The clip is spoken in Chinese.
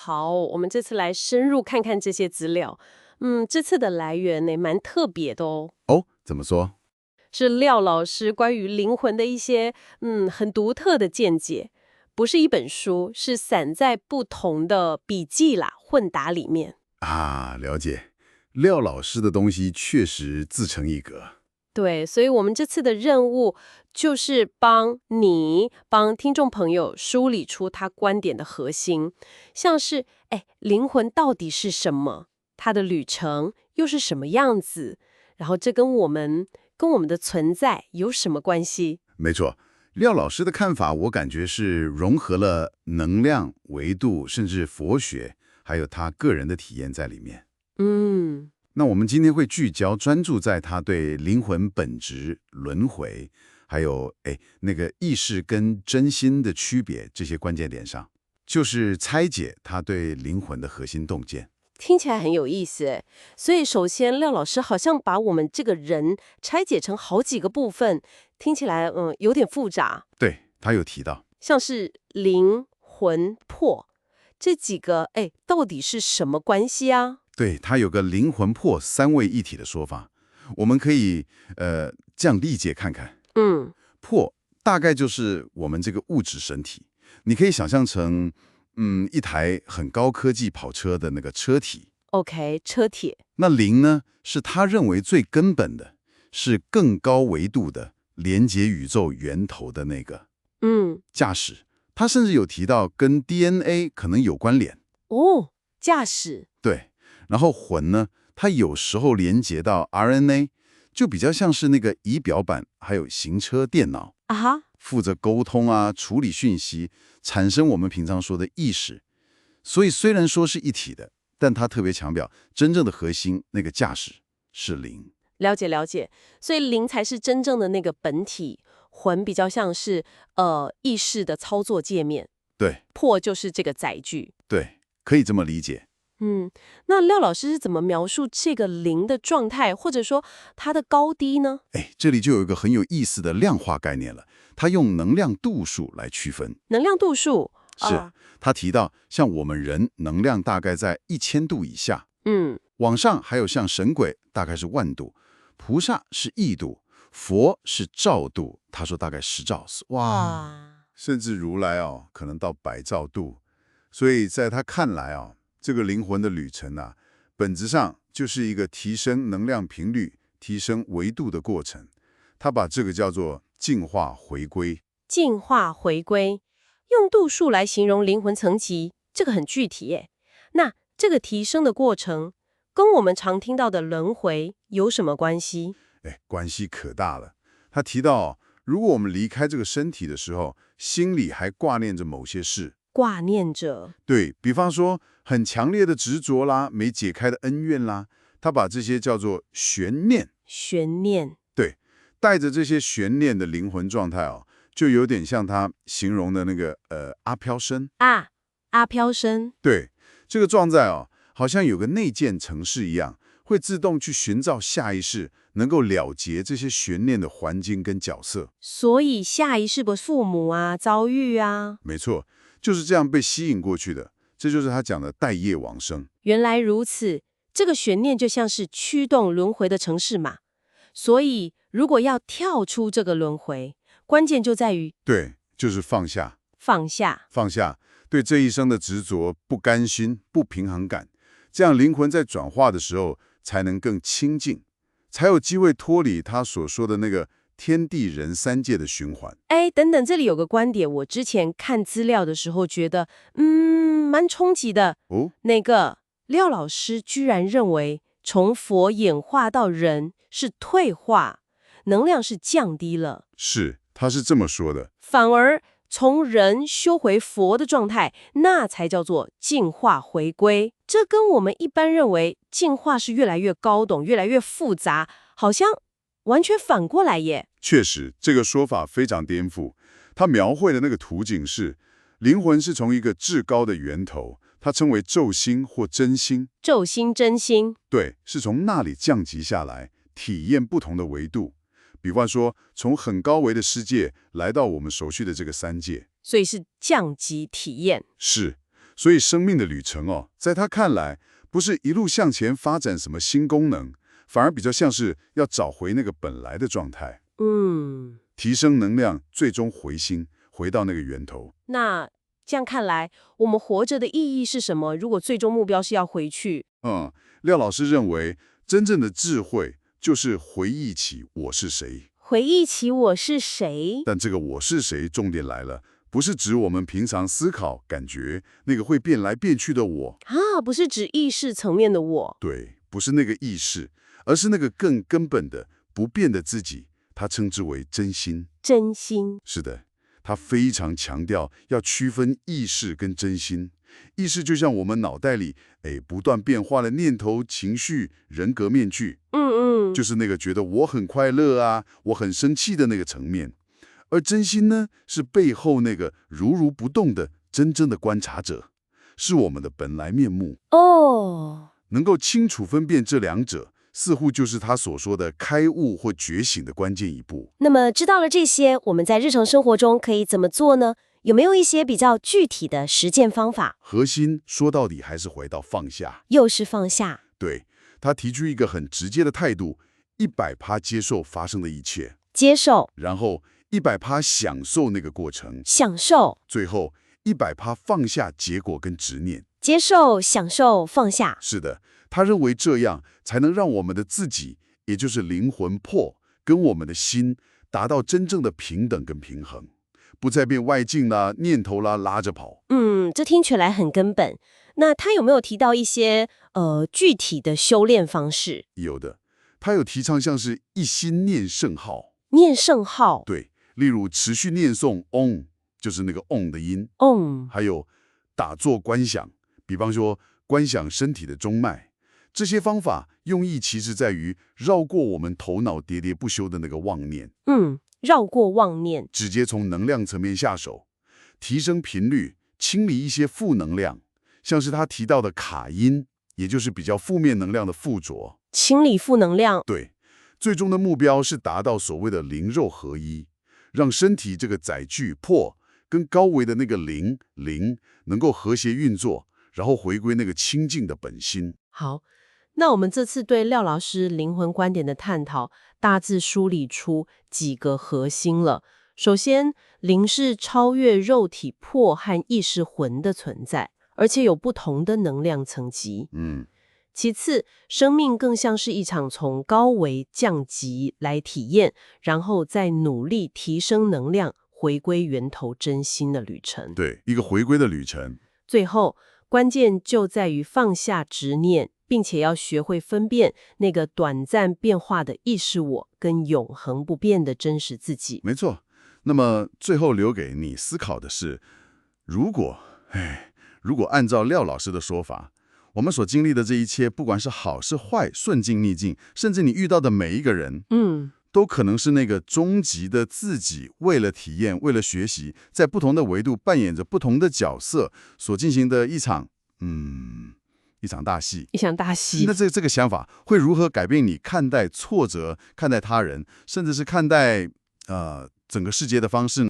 好，我们这次来深入看看这些资料。这次的来源呢，蛮特别的哦，哦，怎么说？是廖老师关于灵魂的一些很独特的见解，不是一本书，是散在不同的笔记啦、混打里面。啊，了解。廖老师的东西确实自成一格。对，所以我们这次的任务就是帮听众朋友梳理出他观点的核心，像是，灵魂到底是什么？它的旅程又是什么样子？然后这跟我们的存在有什么关系？没错，廖老师的看法，我感觉是融合了能量、维度，甚至佛学，还有他个人的体验在里面。嗯，那我们今天会聚焦专注在他对灵魂本质、轮回，还有那个意识跟真心的区别这些关键点上，就是拆解他对灵魂的核心洞见。听起来很有意思诶。所以首先，廖老师好像把我们这个人拆解成好几个部分，听起来有点复杂。对，他有提到。像是灵魂魄这几个，到底是什么关系啊？对，它有个灵魂魄三位一体的说法，我们可以这样理解看看。嗯魄大概就是我们这个物质身体，你可以想象成一台很高科技跑车的那个车体。，OK，车铁，那灵呢，是他认为最根本的，是更高维度的连接宇宙源头的那个嗯，驾驶。他甚至有提到跟 DNA 可能有关联。哦，驾驶，对，然后魂呢，它有时候连接到 RNA，就比较像是那个仪表板，还有行车电脑，啊哈，负责沟通啊、处理讯息，产生我们平常说的意识。所以虽然说是一体的，但他特别强调，真正的核心那个驾驶是灵。了解了解。所以灵才是真正的那个本体，魂比较像是意识的操作界面，对魄就是这个载具。对，可以这么理解。嗯，那廖老师是怎么描述这个灵的状态，或者说它的高低呢？这里就有一个很有意思的量化概念了，他用能量度数来区分。能量度数是，他提到，像我们人能量大概在1000度以下，嗯，往上还有像神鬼大概是10000度，菩萨是亿度，佛是兆度，他说大概10兆，哇，甚至如来可能到100兆度。所以在他看来这个灵魂的旅程本质上就是一个提升能量频率、提升维度的过程。他把这个叫做进化回归。进化回归，用度数来形容灵魂层级，这个很具体耶。那这个提升的过程，跟我们常听到的轮回有什么关系？关系可大了。他提到如果我们离开这个身体的时候，心里还挂念着某些事，挂念着，对，比方说很强烈的执着啦，没解开的恩怨啦，他把这些叫做悬念。悬念对，带着这些悬念的灵魂状态就有点像他形容的那个阿飘生。啊，阿飘生，对，这个状态好像有个内建程式一样，会自动去寻找下一世能够了结这些悬念的环境跟角色。所以下一世的父母啊，遭遇啊，没错，就是这样被吸引过去的。这就是他讲的带业往生。原来如此。这个悬念就像是驱动轮回的程式码。所以，如果要跳出这个轮回，关键就在于对，就是放下，放下。放下对这一生的执着、不甘心、不平衡感，这样灵魂在转化的时候才能更清净，才有机会脱离他所说的那个天地人三界的循环。等等，这里有个观点，我之前看资料的时候觉得，蛮冲击的。哦，那个廖老师居然认为，从佛演化到人是退化，能量是降低了，是，他是这么说的。反而从人修回佛的状态，那才叫做进化回归。这跟我们一般认为进化是越来越高懂、越来越复杂，好像完全反过来耶。确实，这个说法非常颠覆。他描绘的那个图景是，灵魂是从一个至高的源头，它称为咒心或真心，咒心真心，对，是从那里降级下来，体验不同的维度。比方说，从很高维的世界来到我们熟悉的这个三界。所以是降级体验。是，所以生命的旅程在他看来，不是一路向前发展什么新功能，反而比较像是要找回那个本来的状态，提升能量，最终回心，回到那个源头。那这样看来，我们活着的意义是什么？如果最终目标是要回去，廖老师认为，真正的智慧就是回忆起我是谁。回忆起我是谁？但这个我是谁，重点来了，不是指我们平常思考、感觉那个会变来变去的我啊，不是指意识层面的我。对，不是那个意识，而是那个更根本的、不变的自己。他称之为真心。真心。是的。他非常强调要区分意识跟真心。意识就像我们脑袋里不断变化的念头、情绪、人格面具，就是那个觉得我很快乐啊，我很生气的那个层面。而真心呢，是背后那个如不动的真正的观察者，是我们的本来面目。能够清楚分辨这两者，似乎就是他所说的开悟或觉醒的关键一步。那么知道了这些，我们在日常生活中可以怎么做呢？有没有一些比较具体的实践方法？核心说到底还是回到放下。又是放下。对，他提出一个很直接的态度，100%接受发生的一切。接受。然后100%享受那个过程。享受。最后100%放下结果跟执念。接受、享受、放下。是的，他认为这样才能让我们的自己，也就是灵魂魄，跟我们的心达到真正的平等跟平衡，不再被外境啦、念头啦拉着跑。这听起来很根本。那他有没有提到一些具体的修炼方式？有的，他有提倡像是一心念圣号。念圣号。对，例如持续念诵 Om， 就是那个 Om 的音。还有打坐观想，比方说观想身体的中脉。这些方法用意其实在于绕过我们头脑喋喋不休的那个妄念。绕过妄念，直接从能量层面下手，提升频率，清理一些负能量，像是他提到的卡因，也就是比较负面能量的附着。清理负能量。对，最终的目标是达到所谓的灵肉合一，让身体这个载具魄跟高维的那个灵能够和谐运作，然后回归那个清净的本心。好，那我们这次对廖老师灵魂观点的探讨，大致梳理出几个核心了。首先，灵是超越肉体魄和意识魂的存在，而且有不同的能量层级。其次，生命更像是一场从高维降级来体验，然后再努力提升能量，回归源头真心的旅程。对，一个回归的旅程。最后，关键就在于放下执念，并且要学会分辨那个短暂变化的意识我跟永恒不变的真实自己。没错。那么最后留给你思考的是，如果按照廖老师的说法，我们所经历的这一切，不管是好是坏，顺境逆境，甚至你遇到的每一个人，都可能是那个终极的自己，为了体验，为了学习，在不同的维度扮演着不同的角色所进行的一场大戏。一场大戏。那这个想法会如何改变你看待挫折、看待他人，甚至是看待整个世界的方式呢？